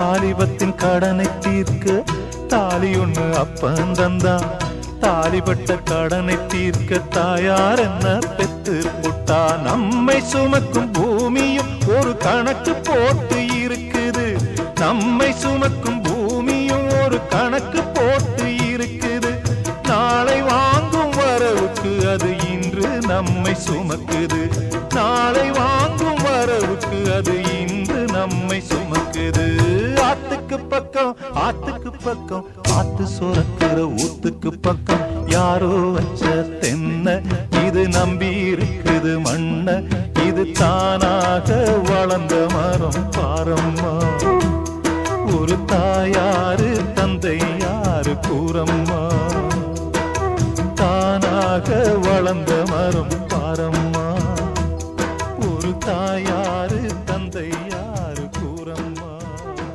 தாலிபத்தின் கடனை தீர்க்க தாலி ஒண்ணு அப்பன் தந்தான். தாலிபட்ட கடனை தீர்க்க தாயார் என்ன பெத்து புட்டா. நம்மை சுமக்கும் பூமியும் ஒரு கணக்கு போட்டு இருக்குது. நம்மை சுமக்கும் பூமியும் ஒரு கணக்கு போட்டு இருக்குது. நாளை வாங்கும் வரவுக்கு அது இன்று நம்மை சுமக்குது. நாளை வாங்கும் வரவுக்கு அது இன்று நம்மை சுமக்குது. ஆத்துக்கு பக்கம் ஆத்துக்கு பக்கம் ஆத்து சுரக்கிற ஊத்துக்கு பக்கம் யாரோ வச்ச தென்ன இது நம்பி இருக்குது மண்ண. இது தானாக வளர்ந்த மரம் பாரம்மா.